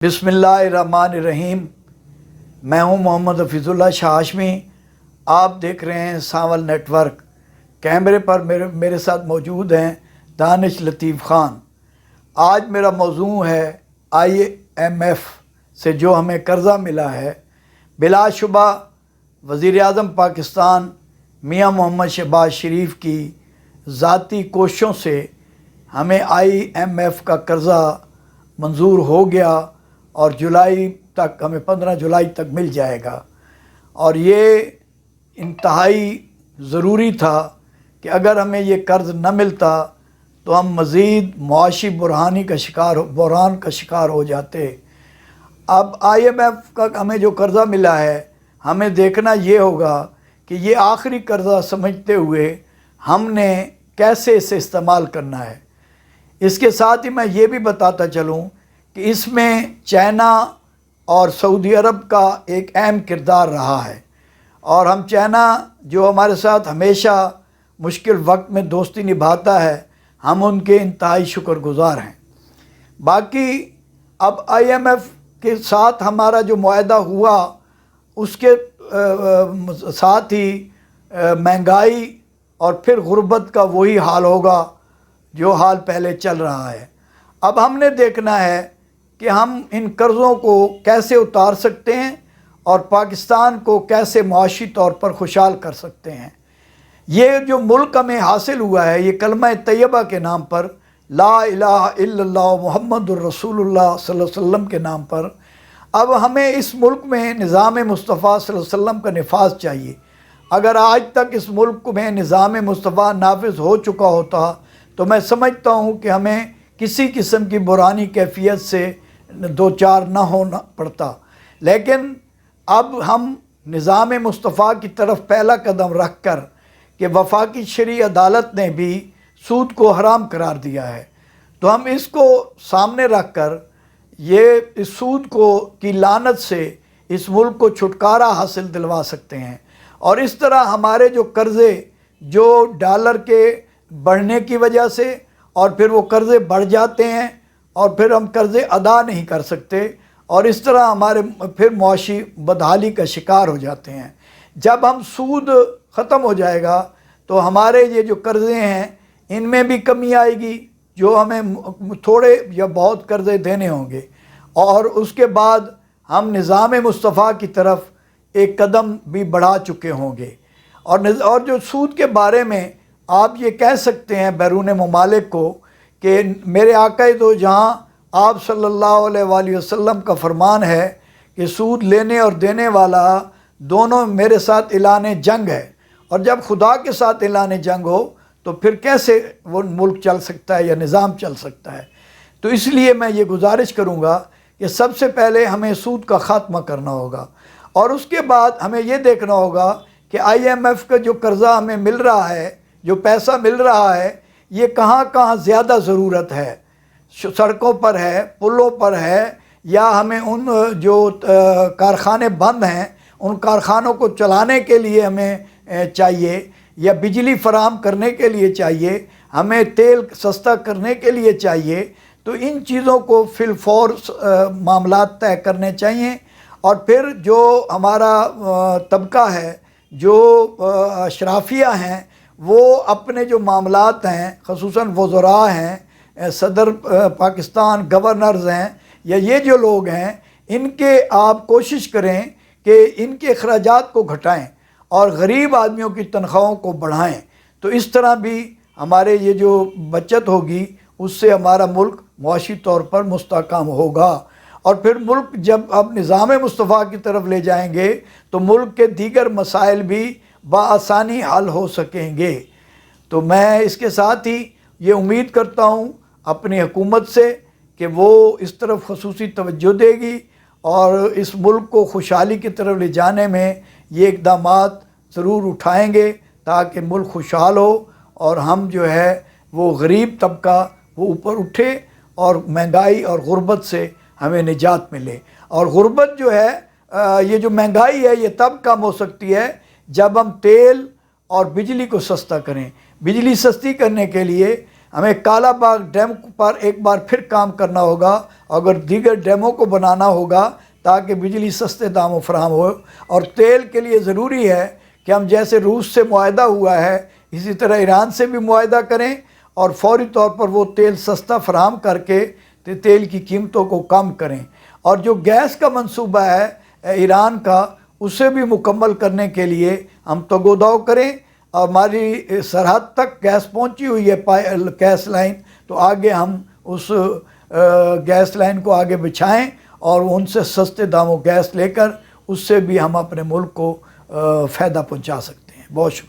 बिस्मिल्लाहिर्रहमानिर्रहीम। मैं हूं मोहम्मद हफीज़ुल्लाह शाह हाशमी। आप देख रहे हैं सांवल नेटवर्क। कैमरे पर मेरे साथ मौजूद हैं दानिश लतीफ़ ख़ान। आज मेरा मौज़ू है IMF से जो हमें कर्ज़ा मिला है। बिलाशुबा वज़ीर आज़म पाकिस्तान मियां मोहम्मद शहबाज शरीफ की ज़ाती कोशिशों से हमें IMF का कर्ज़ा मंजूर हो गया और जुलाई तक हमें 15 जुलाई तक मिल जाएगा। और ये इंतहाई ज़रूरी था कि अगर हमें ये कर्ज़ न मिलता तो हम मज़ीद मुआशी बहरान का शिकार हो जाते। अब IMF का हमें जो कर्ज़ा मिला है, हमें देखना ये होगा कि ये आखिरी कर्ज़ा समझते हुए हमने कैसे इसे इस्तेमाल करना है। इसके साथ ही मैं ये भी बताता चलूँ कि इसमें चाइना और सऊदी अरब का एक अहम किरदार रहा है और हम चाइना जो हमारे साथ हमेशा मुश्किल वक्त में दोस्ती निभाता है, हम उनके इंतहाई शुक्रगुज़ार हैं। बाकी अब IMF के साथ हमारा जो मुआहदा हुआ उसके साथ ही महंगाई और फिर गुर्बत का वही हाल होगा जो हाल पहले चल रहा है। अब हमने देखना है कि हम इन कर्ज़ों को कैसे उतार सकते हैं और पाकिस्तान को कैसे मुआशी तौर पर खुशहाल कर सकते हैं। ये जो मुल्क हमें हासिल हुआ है, ये कलमा तैयबा के नाम पर, ला इलाहा इल्लल्लाह मुहम्मदुर रसूलुल्लाह सल्लल्लाहु अलैहि वसल्लम के नाम पर, अब हमें इस मुल्क में निज़ाम मुस्तफ़ा सल्लल्लाहु अलैहि वसल्लम का नफाज चाहिए। अगर आज तक इस मुल्क में निज़ाम मुस्तफ़ा नाफिज हो चुका होता तो मैं समझता हूँ कि हमें किसी किस्म की बुरानी कैफियत से दो चार ना होना पड़ता। लेकिन अब हम निज़ाम मुस्तफ़ा की तरफ पहला कदम रख कर कि वफाकी शरई अदालत ने भी सूद को हराम करार दिया है, तो हम इसको सामने रख कर ये इस सूद को की लानत से इस मुल्क को छुटकारा हासिल दिलवा सकते हैं। और इस तरह हमारे जो कर्ज़े जो डॉलर के बढ़ने की वजह से और फिर वो कर्ज़े बढ़ जाते हैं और फिर हम कर्ज़े अदा नहीं कर सकते और इस तरह हमारे फिर मुआशी बदहाली का शिकार हो जाते हैं। जब हम सूद ख़त्म हो जाएगा तो हमारे ये जो कर्ज़े हैं इनमें भी कमी आएगी, जो हमें थोड़े या बहुत कर्ज़े देने होंगे और उसके बाद हम निज़ाम मुस्तफ़ा की तरफ एक कदम भी बढ़ा चुके होंगे। और जो सूद के बारे में आप ये कह सकते हैं बैरून ममालिक को कि मेरे आका दो जहाँ आप सल्लल्लाहु अलैहि वसल्लम का फरमान है कि सूद लेने और देने वाला दोनों मेरे साथ ऐलान जंग है, और जब खुदा के साथ ऐलान जंग हो तो फिर कैसे वो मुल्क चल सकता है या निज़ाम चल सकता है। तो इसलिए मैं ये गुजारिश करूँगा कि सबसे पहले हमें सूद का ख़ात्मा करना होगा और उसके बाद हमें ये देखना होगा कि IMF का जो कर्ज़ा हमें मिल रहा है, जो पैसा मिल रहा है, ये कहाँ कहाँ ज़्यादा ज़रूरत है। सड़कों पर है, पुलों पर है, या हमें उन जो कारखाने बंद हैं उन कारखानों को चलाने के लिए हमें चाहिए, या बिजली फराहम करने के लिए चाहिए, हमें तेल सस्ता करने के लिए चाहिए। तो इन चीज़ों को फिलफौर मामलात तय करने चाहिए। और फिर जो हमारा तबका है, जो अशराफिया हैं, वो अपने जो मामलात हैं, ख़ुसूसन वज़रा हैं, सदर पाकिस्तान, गवर्नर्स हैं, या ये जो लोग हैं, इनके आप कोशिश करें कि इनके अखराजात को घटाएं और गरीब आदमियों की तनख्वाहों को बढ़ाएं। तो इस तरह भी हमारे ये जो बचत होगी उससे हमारा मुल्क मुआशी तौर पर मुस्तहकम होगा। और फिर मुल्क जब अब निज़ाम मुस्तफ़ा की तरफ ले जाएंगे तो मुल्क के दीगर मसाइल भी बआसानी हल हो सकेंगे। तो मैं इसके साथ ही ये उम्मीद करता हूँ अपनी हुकूमत से कि वो इस तरफ ख़ुसूसी तवज्जो देगी और इस मुल्क को खुशहाली की तरफ ले जाने में ये इक़दामात ज़रूर उठाएंगे ताकि मुल्क खुशहाल हो और हम जो है वो गरीब तबका वो ऊपर उठे और महंगाई और गुर्बत से हमें निजात मिले। और गुर्बत जो है, ये जो महंगाई है, ये तब कम हो सकती है जब हम तेल और बिजली को सस्ता करें। बिजली सस्ती करने के लिए ہمیں کالا باغ ڈیم پر ایک بار پھر کام کرنا ہوگا، اگر دیگر ڈیموں کو بنانا ہوگا تاکہ بجلی سستے داموں فراہم ہو، اور تیل کے لیے ضروری ہے کہ ہم جیسے روس سے معاہدہ ہوا ہے اسی طرح ایران سے بھی معاہدہ کریں اور فوری طور پر وہ تیل سستا فراہم کر کے تیل کی قیمتوں کو کم کریں، اور جو گیس کا منصوبہ ہے ایران کا اسے بھی مکمل کرنے کے لیے ہم تگ و دو کریں، اور ہماری سرحد تک گیس پہنچی ہوئی ہے گیس لائن، تو آگے ہم اس گیس لائن کو آگے بچھائیں اور ان سے سستے داموں گیس لے کر اس سے بھی ہم اپنے ملک کو فائدہ پہنچا سکتے ہیں۔ بہت شکریہ۔